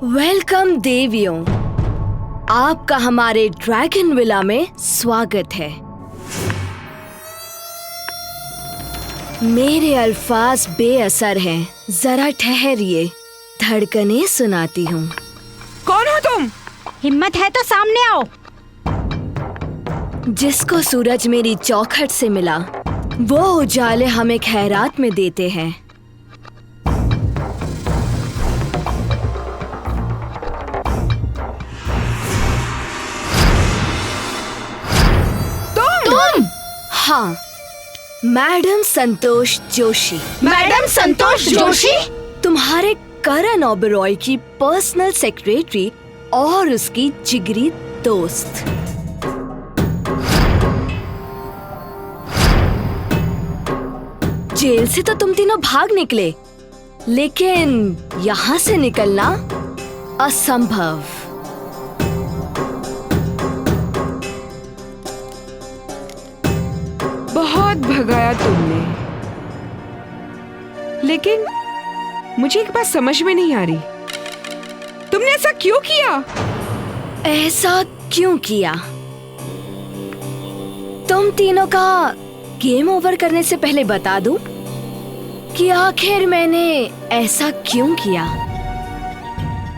Welcome देवियों, आपका हमारे ड्रैगन विला में स्वागत है। मेरे अल्फाज बेअसर हैं, जरा ठहरिए, धड़कनें सुनाती हूँ। कौन हो तुम? हिम्मत है तो सामने आओ। जिसको सूरज मेरी चौखट से मिला, वो उजाले हमें खैरात में देते हैं। तुम? हाँ, मैडम संतोष जोशी। मैडम संतोष जोशी? तुम्हारे करण ओबेरॉय की पर्सनल सेक्रेटरी और उसकी जिगरी दोस्त। जेल से तो तुम तीनों भाग निकले, लेकिन यहाँ से निकलना असंभव। बहुत भगाया तुमने, लेकिन मुझे एक बात समझ में नहीं आ रही। तुमने ऐसा क्यों किया? ऐसा क्यों किया? तुम तीनों का गेम ओवर करने से पहले बता दूं कि आखिर मैंने ऐसा क्यों किया।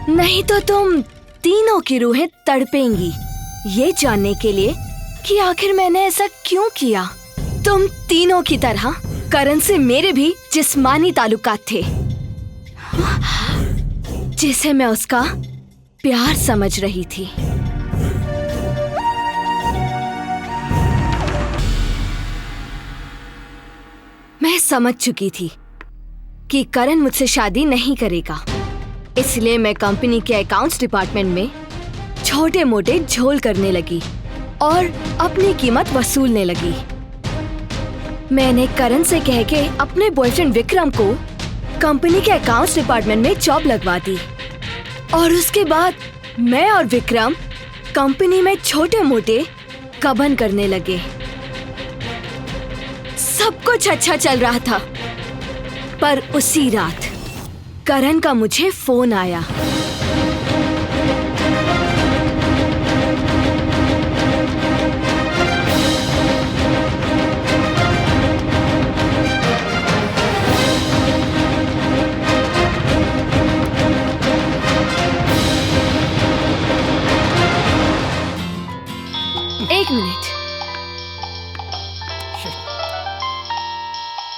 नहीं तो तुम तीनों की रूहें तड़पेंगी ये जानने के लिए कि आखिर मैंने ऐसा क्यों किया। तुम तीनों की तरह करण से मेरे भी जिस्मानी ताल्लुकात थे, जिसे मैं उसका प्यार समझ रही थी। मैं समझ चुकी थी कि करण मुझसे शादी नहीं करेगा, इसलिए मैं कंपनी के अकाउंट्स डिपार्टमेंट में छोटे मोटे झोल करने लगी और अपनी कीमत वसूलने लगी। मैंने करण से कह के अपने बॉयफ्रेंड विक्रम को कंपनी के अकाउंट्स डिपार्टमेंट में जॉब लगवा दी और उसके बाद मैं और विक्रम कंपनी में छोटे मोटे गबन करने लगे। सब कुछ अच्छा चल रहा था, पर उसी रात करण का मुझे फोन आया। एक मिनट,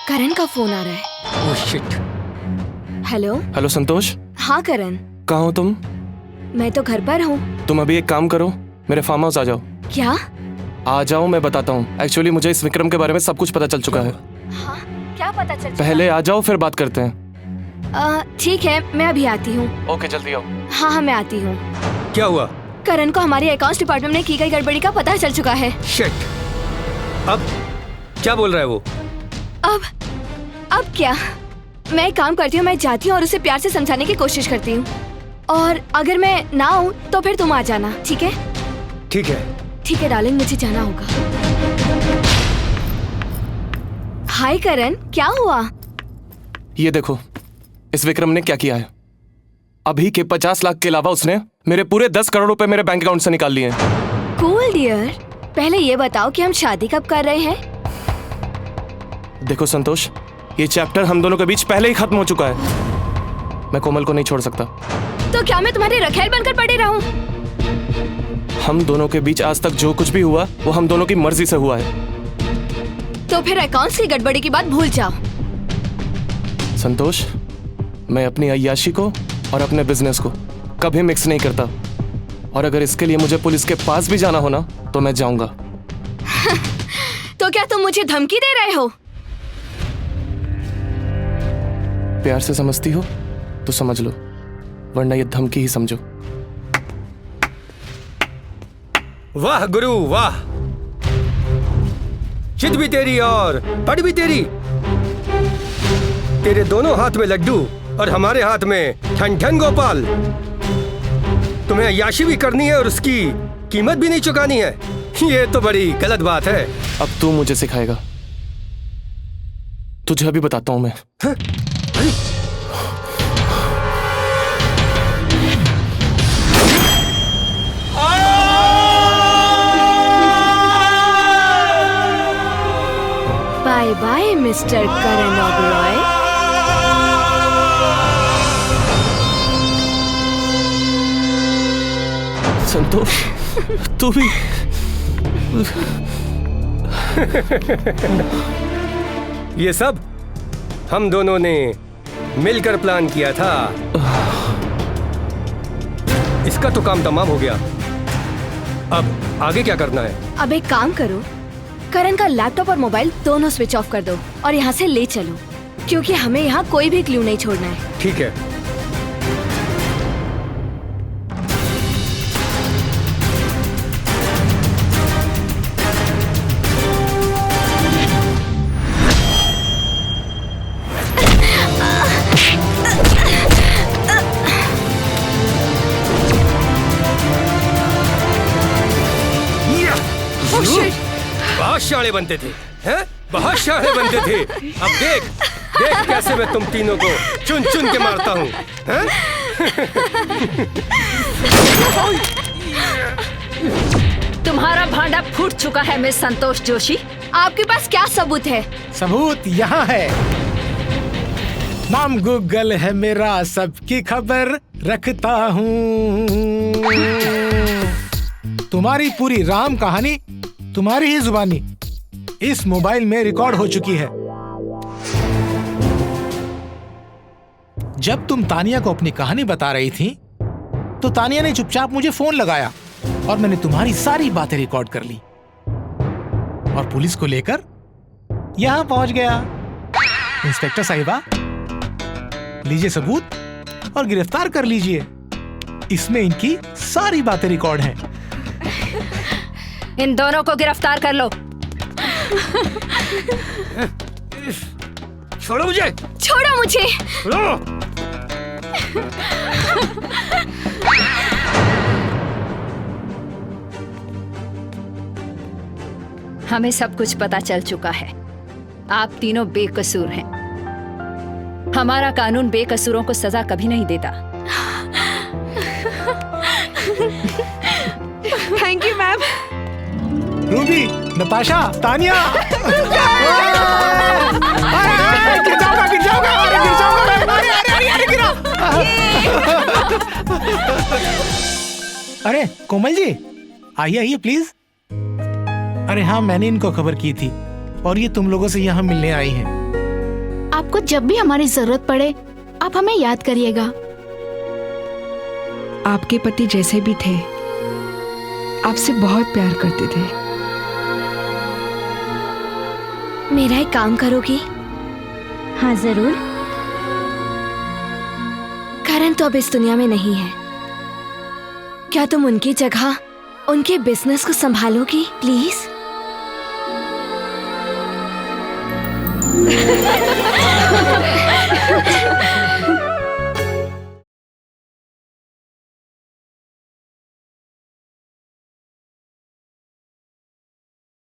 करण का फोन आ रहा है। Oh shit. हेलो। हेलो संतोष। हाँ करण। कहाँ हो तुम? मैं तो घर पर हूँ। तुम अभी एक काम करो, मेरे फार्म हाउस आ जाओ। क्या? आ जाओ, मैं बताता हूँ। एक्चुअली मुझे इस विक्रम के बारे में सब कुछ पता चल चुका है। हाँ, क्या पता चल चुका? पहले आ जाओ, फिर बात करते हैं। ठीक है, मैं अभी आती हूँ। ओके, जल्दी आओ। हाँ, मैं आती हूँ। क्या हुआ? करण को हमारे अकाउंट्स डिपार्टमेंट में की गई गड़बड़ी का पता चल चुका है। शिट। अब क्या बोल रहा है वो? अब क्या? मैं एक काम करती हूँ, मैं जाती हूँ और उसे प्यार से समझाने की कोशिश करती हूँ, और अगर मैं ना आऊँ तो फिर तुम आ जाना, ठीक है? ठीक है। ठीक है डार्लिंग, मुझे जाना होगा। हाय करण, क्या हुआ? ये देखो, इस विक्रम ने क्या किया है। अभी के 50 लाख के अलावा उसने मेरे पूरे 10 करोड़ रुपए मेरे बैंक अकाउंट से निकाल लिए हैं। कूल डियर, पहले ये बताओ कि हम शादी कब कर रहे हैं? देखो संतोष, ये चैप्टर हम दोनों के बीच पहले ही खत्म हो चुका है। मैं कोमल को नहीं छोड़ सकता। तो क्या मैं तुम्हारी रखेल बनकर पड़ी रहूं? हम दोनों के बीच आज तक जो कुछ भी हुआ वो हम दोनों की मर्जी से हुआ है। तो फिर अकाउंट्स की गड़बड़ी की बात भूल जाओ। संतोष, मैं अपनी अय्याशी को और अपने बिजनेस को कभी मिक्स नहीं करता, और अगर इसके लिए मुझे पुलिस के पास भी जाना हो ना तो मैं जाऊंगा। तो क्या तुम मुझे धमकी दे रहे हो? प्यार से समझती हो तो समझ लो, वरना ये धमकी ही समझो। वाह गुरु वाह, चित भी तेरी और पढ़ भी तेरी। तेरे दोनों हाथ में लड्डू और हमारे हाथ में ठन ठन गोपाल। तुम्हें अय्याशी भी करनी है और उसकी कीमत भी नहीं चुकानी है। ये तो बड़ी गलत बात है। अब तू मुझे सिखाएगा। तुझे अभी बताता हूं मैं। बाय बाय मिस्टर करण ओबरॉय। संतोष, तू भी। ये सब हम दोनों ने मिलकर प्लान किया था। इसका तो काम तमाम हो गया। अब आगे क्या करना है? अब एक काम करो, करण का लैपटॉप और मोबाइल दोनों स्विच ऑफ कर दो और यहाँ से ले चलो, क्योंकि हमें यहाँ कोई भी क्लू नहीं छोड़ना है। ठीक है। बहुत शाणे बनते थे, हैं? बहुत शाणे बनते थे। अब देख देख कैसे मैं तुम तीनों को चुन चुन के मारता हूँ, हैं? तुम्हारा भांडा फूट चुका है मिस संतोष जोशी। आपके पास क्या सबूत है? सबूत यहाँ है। नाम गूगल है मेरा, सबकी खबर रखता हूँ। तुम्हारी पूरी राम कहानी तुम्हारी ही जुबानी इस मोबाइल में रिकॉर्ड हो चुकी है। जब तुम तानिया को अपनी कहानी बता रही थी, तो तानिया ने चुपचाप मुझे फोन लगाया और मैंने तुम्हारी सारी बातें रिकॉर्ड कर ली और पुलिस को लेकर यहां पहुंच गया। इंस्पेक्टर साहिबा, लीजिए सबूत और गिरफ्तार कर लीजिए। इसमें इनकी सारी बातें रिकॉर्ड हैं। इन दोनों को गिरफ्तार कर लो। छोड़ो मुझे। छोड़ो मुझे। छोड़ो। हमें सब कुछ पता चल चुका है। आप तीनों बेकसूर हैं। हमारा कानून बेकसूरों को सजा कभी नहीं देता। Thank you ma'am. Ruby, Natasha, Tania. गिर जाऊंगा, गिर जाऊंगा, अरे गिर जाऊंगा, अरे अरे अरे गिरा। अरे कोमल जी, आइए आइए प्लीज। अरे हाँ, मैंने इनको खबर की थी और ये तुम लोगों से यहाँ मिलने आई हैं। आपको जब भी हमारी जरूरत पड़े, आप हमें याद करिएगा। आपके पति जैसे भी थे, आपसे बहुत प्यार करते थे। मेरा एक काम करोगी? हाँ जरूर। करण तो अब इस दुनिया में नहीं है। क्या तुम उनकी जगह उनके बिजनेस को संभालोगी प्लीज?